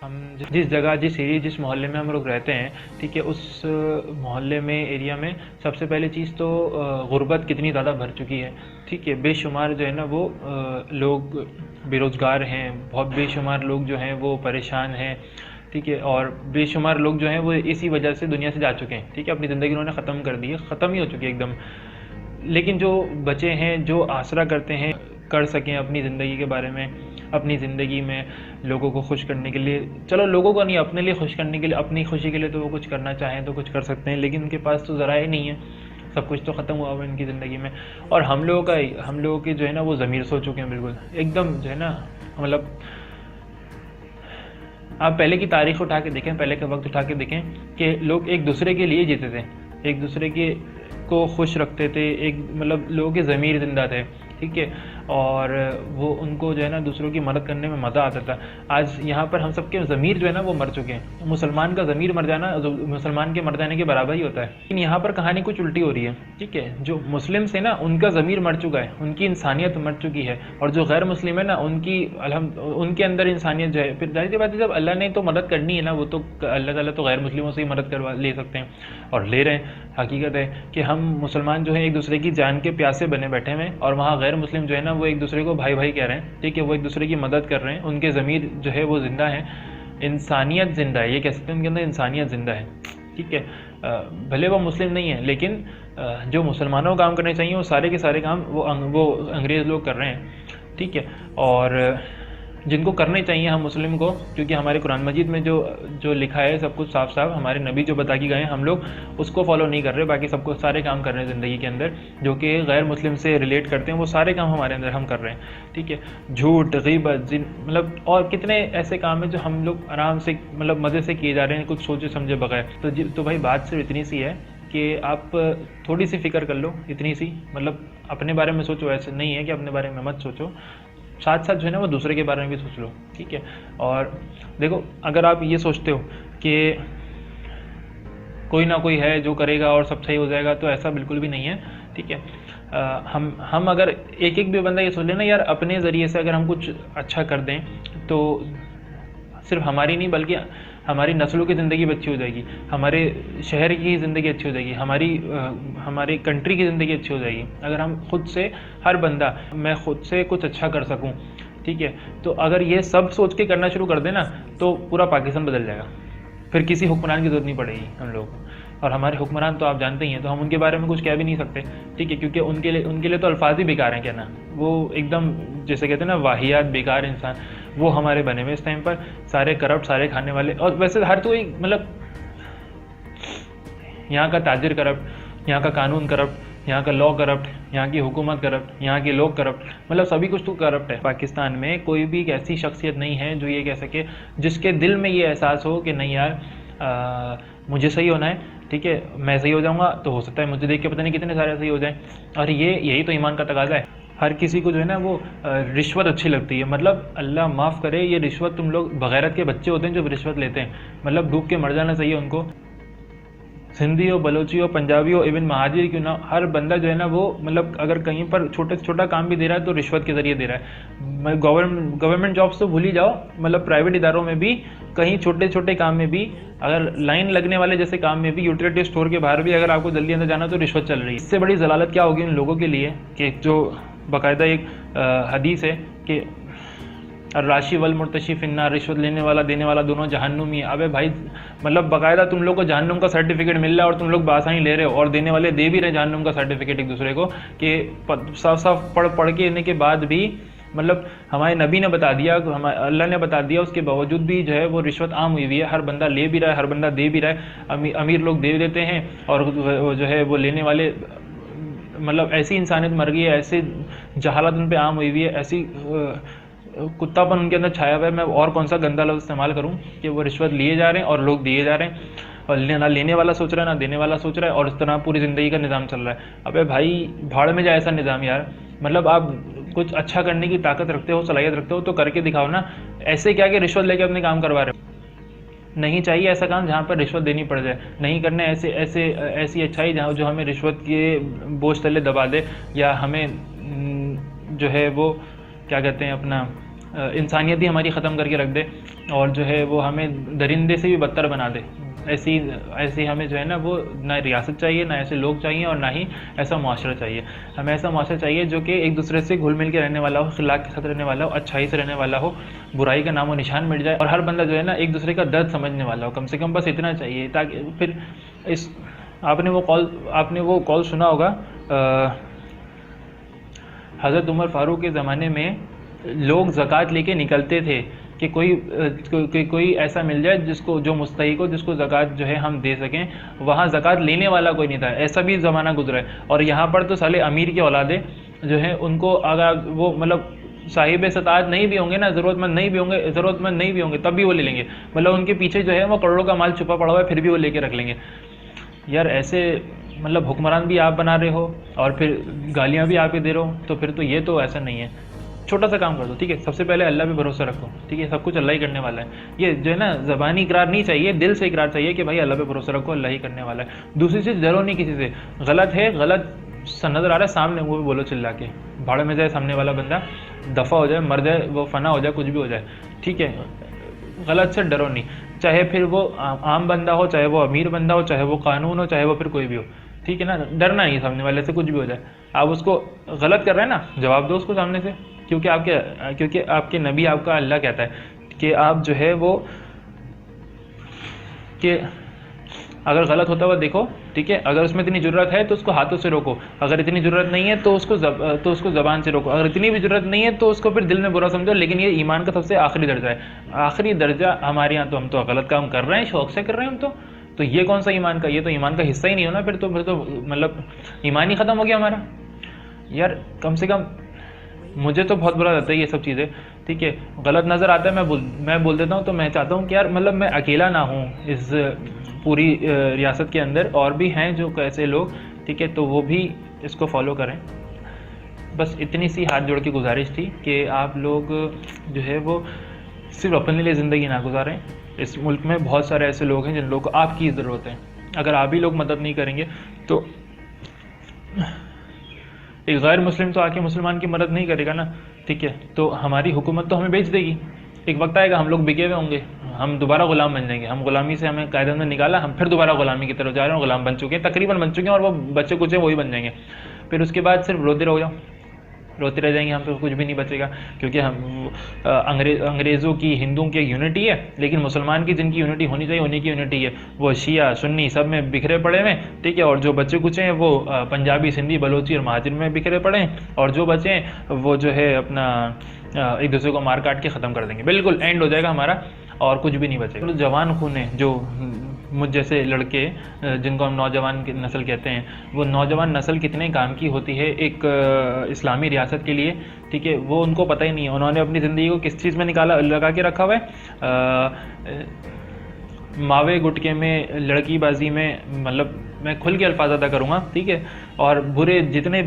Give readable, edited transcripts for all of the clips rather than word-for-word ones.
हम जिस जगह, जिस एरिया, जिस मोहल्ले में हम लोग रहते हैं, ठीक है, उस मोहल्ले में, एरिया में सबसे पहली चीज़ तो गुर्बत कितनी ज़्यादा भर चुकी है। ठीक है, बेशुमार जो है ना वो लोग बेरोज़गार हैं, बहुत बेशुमार लोग जो हैं वो परेशान हैं। ठीक है, और बेशुमार लोग जो हैं वो इसी वजह से दुनिया से जा चुके हैं। ठीक है, अपनी ज़िंदगी उन्होंने ख़त्म कर दी है, ख़त्म ही हो चुकी है एकदम। लेकिन जो बचे हैं, जो आसरा करते हैं कर सकें अपनी ज़िंदगी के बारे में, अपनी ज़िंदगी में लोगों को खुश करने के लिए, चलो लोगों को नहीं, अपने लिए खुश करने के लिए, अपनी खुशी के लिए तो वो कुछ करना चाहें तो कुछ कर सकते हैं, लेकिन उनके पास तो ज़राए नहीं है, सब कुछ तो ख़त्म हुआ हुआ है इनकी ज़िंदगी में। और हम लोगों के जो है ना वो ज़मीर सो चुके हैं बिल्कुल एकदम, जो है ना, मतलब आप पहले की तारीख उठा के देखें, पहले का वक्त उठा के देखें कि लोग एक दूसरे के लिए जीते थे, एक दूसरे के को खुश रखते थे, एक मतलब लोगों के ज़मीर ज़िंदा थे। ठीक है, और वो उनको जो है ना दूसरों की मदद करने में मज़ा आता था। आज यहाँ पर हम सबके ज़मीर जो है ना वो मर चुके हैं। मुसलमान का ज़मीर मर जाना मुसलमान के मर जाने के बराबर ही होता है। लेकिन यहाँ पर कहानी कुछ उल्टी हो रही है। ठीक है, जो मुस्लिम्स है ना उनका ज़मीर मर चुका है, उनकी इंसानियत मर चुकी है, और जो गैर मुस्लिम है ना उनके अंदर इंसानियत जो है। फिर जाहिर सी बात है, जब अल्लाह ने तो मदद करनी है ना, वो तो अल्लाह ताला तो गैर मुस्लिमों से ही मदद करवा ले सकते हैं, और ले रहे हैं। हकीकत है कि हम मुसलमान जो हैं एक दूसरे की जान के प्यासे बने बैठे हैं, और वहाँ गैर मुस्लिम जो है ना वो एक दूसरे को भाई भाई कह रहे हैं। ठीक है, वो एक दूसरे की मदद कर रहे हैं, उनके ज़मीर जो है वो ज़िंदा है, इंसानियत ज़िंदा है, ये कह सकते हैं उनके अंदर इंसानियत ज़िंदा है। ठीक है, भले वो मुस्लिम नहीं है, लेकिन जो मुसलमानों को काम करने चाहिए वो सारे के सारे काम वो अंग्रेज़ लोग कर रहे हैं। ठीक है, और जिनको करने चाहिए हम मुस्लिम को, क्योंकि हमारे कुरान मजीद में जो जो लिखा है सब कुछ साफ साफ, हमारे नबी जो बता के गए हैं हम लोग उसको फॉलो नहीं कर रहे, बाकी सबको सारे काम कर रहे हैं ज़िंदगी के अंदर जो कि गैर मुस्लिम से रिलेट करते हैं, वो सारे काम हमारे अंदर हम कर रहे हैं। ठीक है, झूठ, ग़ीबत, मतलब और कितने ऐसे काम हैं जो हम लोग आराम से मतलब मज़े से किए जा रहे हैं, कुछ सोचे समझे बगैर। तो भाई बात सिर्फ इतनी सी है कि आप थोड़ी सी फ़िक्र कर लो, इतनी सी, मतलब अपने बारे में सोचो, ऐसे नहीं है कि अपने बारे में मत सोचो, साथ साथ जो है ना वो दूसरे के बारे में भी सोच लो। ठीक है, और देखो अगर आप ये सोचते हो कि कोई ना कोई है जो करेगा और सब सही हो जाएगा, तो ऐसा बिल्कुल भी नहीं है। ठीक है, हम अगर एक एक भी बंदा ये सोच लेना यार अपने ज़रिए से अगर हम कुछ अच्छा कर दें तो सिर्फ हमारी नहीं बल्कि हमारी नस्लों की ज़िंदगी भी अच्छी हो जाएगी, हमारे शहर की ज़िंदगी अच्छी हो जाएगी, हमारी कंट्री की ज़िंदगी अच्छी हो जाएगी। अगर हम खुद से, हर बंदा, मैं खुद से कुछ अच्छा कर सकूं, ठीक है, तो अगर ये सब सोच के करना शुरू कर देना तो पूरा पाकिस्तान बदल जाएगा, फिर किसी हुक्मरान की ज़रूरत नहीं पड़ेगी हम लोगों को। और हमारे हुक्मरान तो आप जानते ही हैं, तो हम उनके बारे में कुछ कह भी नहीं सकते। ठीक है, क्योंकि उनके लिए तो अल्फाज ही बेकार हैं कहना, वो एकदम जैसे कहते हैं ना वाहियात बेकार इंसान, वो हमारे बने हुए इस टाइम पर, सारे करप्ट, सारे खाने वाले। और वैसे हर कोई मतलब यहाँ का ताजिर करप्ट, यहाँ का कानून करप्ट, यहाँ का लॉ करप्ट, यहाँ की हुकूमत करप्ट, यहाँ के लोग करप्ट, मतलब सभी कुछ तो करप्ट है। पाकिस्तान में कोई भी एक ऐसी शख्सियत नहीं है जो ये कह सके, जिसके दिल में ये एहसास हो कि नहीं यार मुझे सही होना है, ठीक है, मैं सही हो जाऊँगा तो हो सकता है मुझे देख के पता नहीं कितने सारे सही हो जाएं। और यही तो ईमान का तकाजा है। हर किसी को जो है ना वो रिश्वत अच्छी लगती है, मतलब अल्लाह माफ़ करे, ये रिश्वत, तुम लोग बगैरत के बच्चे होते हैं जो रिश्वत लेते हैं, मतलब डूब के मर जाना चाहिए उनको। सिंधी हो, बलोची हो, पंजाबी हो, इवन महाजिर क्यों ना, हर बंदा जो है ना वो मतलब अगर कहीं पर छोटे से छोटा काम भी दे रहा है तो रिश्वत के ज़रिए दे रहा है। गवर्नमेंट जॉब्स तो भूल ही जाओ, मतलब प्राइवेट इदारों में भी कहीं छोटे छोटे काम में भी, अगर लाइन लगने वाले जैसे काम में भी, यूटिलिटी स्टोर के बाहर भी अगर आपको जल्दी अंदर जाना तो रिश्वत चल रही है। इससे बड़ी जलालत क्या होगी उन लोगों के लिए कि जो बाकायदा एक हदीस है कि राशि वल मुर्तशी फिन्नार, रिश्वत लेने वाला देने वाला दोनों जहन्नुमी। अबे भाई, मतलब बाकायदा तुम लोग को जहन्नुम का सर्टिफिकेट मिल रहा है और तुम लोग बासानी ले रहे हो, और देने वाले दे भी रहे जहन्नुम का सर्टिफिकेट एक दूसरे को, कि साफ साफ पढ़ के इन्हें के बाद भी, मतलब हमारे नबी ने बता दिया, अल्लाह ने बता दिया, उसके बावजूद भी जो है वो रिश्वत आम हुई हुई है। हर बंदा ले भी रहा है, हर बंदा दे भी रहा है, अमीर लोग दे देते हैं, और जो है वो लेने वाले, मतलब ऐसी इंसानियत मर गई है, ऐसे जहालत उन पर आम हुई हुई है, ऐसी कुत्तापन उनके अंदर छाया हुआ है। मैं और कौन सा गंदा लफ्ज़ इस्तेमाल करूं कि वो रिश्वत लिए जा रहे हैं और लोग दिए जा रहे हैं, और ना लेने वाला सोच रहा है ना देने वाला सोच रहा है, और इस तरह पूरी ज़िंदगी का निज़ाम चल रहा है। अबे भाई भाड़ में जाए ऐसा निज़ाम यार, मतलब आप कुछ अच्छा करने की ताकत रखते हो, सलाहियत रखते हो तो करके दिखाओ ना। ऐसे क्या कि रिश्वत लेके अपने काम करवा रहे हो। नहीं चाहिए ऐसा काम जहाँ पर रिश्वत देनी पड़ जाए, नहीं करना ऐसी अच्छाई जहाँ जो हमें रिश्वत के बोझ तले दबा दे, या हमें जो है वो क्या कहते हैं अपना इंसानियत ही हमारी ख़त्म करके रख दे और जो है वो हमें दरिंदे से भी बदतर बना दे। ऐसी ऐसी हमें जो है ना वो ना रियासत चाहिए, ना ऐसे लोग चाहिए और ना ही ऐसा मुआशरा चाहिए। हमें ऐसा मुआशरा चाहिए जो कि एक दूसरे से घुल मिल के रहने वाला हो, अखलाक के साथ रहने वाला हो, अच्छाई से रहने वाला हो, बुराई का नामो निशान मिट जाए और हर बंदा जो है ना एक दूसरे का दर्द समझने वाला हो। कम से कम बस इतना चाहिए, ताकि फिर इस आपने वो कॉल सुना होगा हज़रत उमर फ़ारूक के ज़माने में लोग ज़कात लेके निकलते थे कि कोई ऐसा मिल जाए जिसको, जो मुस्तहिक हो, जिसको ज़कात जो है हम दे सकें। वहाँ ज़कात लेने वाला कोई नहीं था, ऐसा भी ज़माना गुजरा है। और यहाँ पर तो साले अमीर के औलादे जो हैं उनको अगर वो मतलब साहिब सताज नहीं भी होंगे ना, ज़रूरतमंद नहीं भी होंगे तब भी वो ले लेंगे। मतलब उनके पीछे जो है वो करोड़ों का माल छुपा पड़ा हुआ है, फिर भी वो लेके रख लेंगे। यार ऐसे मतलब हुक्मरान भी आप बना रहे हो और फिर गालियाँ भी आप ही दे रहे हो, तो फिर तो ये तो ऐसा नहीं है। छोटा सा काम कर दो, ठीक है, सबसे पहले अल्लाह पे भरोसा रखो, ठीक है, सब कुछ अल्लाह ही करने वाला है। ये जो है ना ज़बानी इकरार नहीं चाहिए, दिल से इकरार चाहिए कि भाई अल्लाह पे भरोसा रखो, अल्लाह ही करने वाला है। दूसरी चीज़, डरो नहीं किसी से। गलत है, गलत नज़र आ रहा है सामने, वो भी बोलो चिल्ला के, भाड़ में जाए सामने वाला बंदा, दफ़ा हो जाए, मर जाए, वो फना हो जाए, कुछ भी हो जाए, ठीक है। गलत से डरो नहीं, चाहे फिर वो आम बंदा हो, चाहे वो अमीर बंदा हो, चाहे वो कानून हो, चाहे वो फिर कोई भी हो, ठीक है ना। डरना नहीं सामने वाले से, कुछ भी हो जाए। आप उसको गलत कर रहे हैं ना, जवाब दो उसको सामने से, क्योंकि आपके नबी, आपका अल्लाह कहता है कि आप जो है वो कि अगर गलत होता हुआ देखो, ठीक है, अगर उसमें इतनी ज़रूरत है तो उसको हाथों से रोको, अगर इतनी ज़रूरत नहीं है तो उसको ज़बान से रोको, अगर इतनी भी ज़रूरत नहीं है तो उसको फिर दिल में बुरा समझो। लेकिन ये ईमान का सबसे आखिरी दर्जा है, आखिरी दर्जा हमारे यहाँ। तो हम तो गलत काम कर रहे हैं, शौक से कर रहे हैं हम तो ये कौन सा ईमान का, ये तो ईमान का हिस्सा ही नहीं होना, फिर तो मतलब ईमान ही ख़त्म हो गया हमारा। यार कम से कम मुझे तो बहुत बुरा लगता है ये सब चीज़ें, ठीक है। गलत नज़र आता है, मैं बोल देता हूँ। तो मैं चाहता हूँ कि यार मतलब मैं अकेला ना हूँ इस पूरी रियासत के अंदर, और भी हैं जो कैसे लोग, ठीक है, तो वो भी इसको फॉलो करें। बस इतनी सी हाथ जोड़ के गुजारिश थी कि आप लोग जो है वो सिर्फ अपने लिए ज़िंदगी ना गुजारें। इस मुल्क में बहुत सारे ऐसे लोग हैं जिन लोगों को आपकी ज़रूरत है। अगर आप ही लोग मदद नहीं करेंगे तो एक गैर मुस्लिम तो आके मुसलमान की मदद नहीं करेगा ना, ठीक है। तो हमारी हुकूमत तो हमें बेच देगी, एक वक्त आएगा हम लोग बिके हुए होंगे, हम दोबारा गुलाम बन जाएंगे। हम गुलामी से हमें कायदे में निकाला, हम फिर दोबारा गुलामी की तरफ जा रहे हैं, गुलाम बन चुके हैं, तकरीबन बन चुके हैं, और वो बच्चे कुछ वही बन जाएंगे। फिर उसके बाद सिर्फ रोते रह जाएंगे हम, तो कुछ भी नहीं बचेगा। क्योंकि हम अंग्रेज़ों की, हिंदुओं की यूनिटी है, लेकिन मुसलमान की जिनकी यूनिटी होनी चाहिए उन्हीं की यूनिटी है, वो शिया सुन्नी सब में बिखरे पड़े हैं, ठीक है। और जो बच्चे कुछ हैं वो पंजाबी, सिंधी, बलोची और महाजिर में बिखरे पड़े हैं, और जो बचे हैं वो जो है अपना एक दूसरे को मार काट के ख़त्म कर देंगे। बिल्कुल एंड हो जाएगा हमारा, और कुछ भी नहीं बचेगा। तो जवान खून है, जो मुझ जैसे लड़के जिनको हम नौजवान की नस्ल कहते हैं, वो नौजवान नस्ल कितने काम की होती है एक इस्लामी रियासत के लिए, ठीक है, वो उनको पता ही नहीं है। उन्होंने अपनी ज़िंदगी को किस चीज़ में लगा के रखा हुआ है, मावे गुटके में, लड़कीबाजी में, मतलब मैं खुल के अल्फाज अदा करूँगा, ठीक है। और बुरे जितने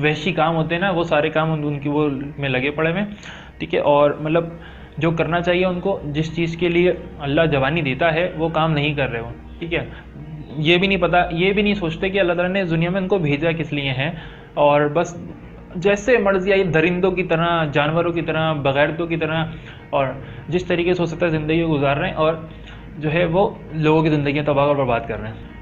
वहशी काम होते हैं ना, वो सारे काम उनकी वो में लगे पड़े हैं, ठीक है। और मतलब जो करना चाहिए उनको, जिस चीज़ के लिए अल्लाह जवानी देता है, वो काम नहीं कर रहे हो, ठीक है। ये भी नहीं पता, ये भी नहीं सोचते कि अल्लाह ताला ने दुनिया में उनको भेजा किस लिए है, और बस जैसे मर्जी आई, दरिंदों की तरह, जानवरों की तरह, बगैरतों की तरह, और जिस तरीके से हो सकता है ज़िंदगी गुजार रहे हैं, और जो है वो लोगों की ज़िंदगी तबाह और बर्बाद कर रहे हैं।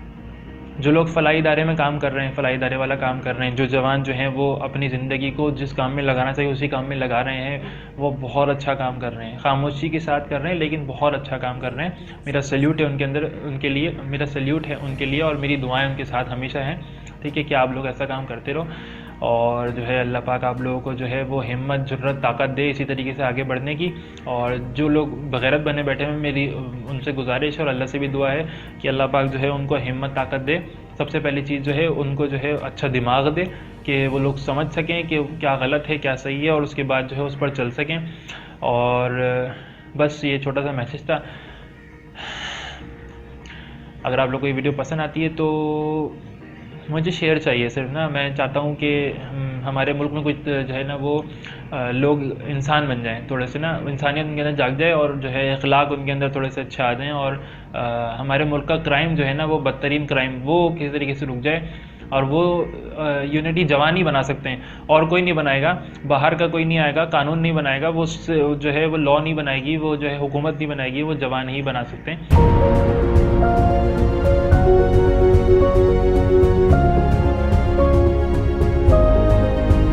जो लोग फलाई इदारे में काम कर रहे हैं, फलाई इदारे वाला काम कर रहे हैं, जो जवान जो हैं वो अपनी ज़िंदगी को जिस काम में लगाना चाहिए उसी काम में लगा रहे हैं, वो बहुत अच्छा काम कर रहे हैं, खामोशी के साथ कर रहे हैं, लेकिन बहुत अच्छा काम कर रहे हैं। मेरा सल्यूट है उनके अंदर, उनके लिए मेरा सल्यूट है उनके लिए, और मेरी दुआएं उनके साथ हमेशा हैं, ठीक है। कि आप लोग ऐसा काम करते रहो, और जो है अल्लाह पाक आप लोगों को जो है वो हिम्मत, जुर्रत, ताकत दे इसी तरीके से आगे बढ़ने की। और जो लोग बगैरत बने बैठे हैं, मेरी उनसे गुजारिश है और अल्लाह से भी दुआ है कि अल्लाह पाक जो है उनको हिम्मत, ताकत दे। सबसे पहली चीज़ जो है उनको जो है अच्छा दिमाग दे कि वो लोग समझ सकें कि क्या गलत है, क्या सही है, और उसके बाद जो है उस पर चल सकें। और बस ये छोटा सा मैसेज था। अगर आप लोग को ये वीडियो पसंद आती है तो मुझे शेयर चाहिए सिर्फ ना। मैं चाहता हूँ कि हमारे मुल्क में कुछ जो है ना वो लोग इंसान बन जाएं, थोड़े से ना इंसानियत उनके अंदर जाग जाए, और जो है अखलाक उनके अंदर थोड़े से अच्छे आ जाएँ, और हमारे मुल्क का क्राइम जो है ना वो बदतरीन क्राइम वो किसी तरीके से रुक जाए। और वो यूनिटी जवान ही बना सकते हैं, और कोई नहीं बनाएगा। बाहर का कोई नहीं आएगा, कानून नहीं बनाएगा, वो जो है वो लॉ नहीं बनाएगी, वो जो है हुकूमत नहीं बनाएगी, वो जवान ही बना सकते हैं।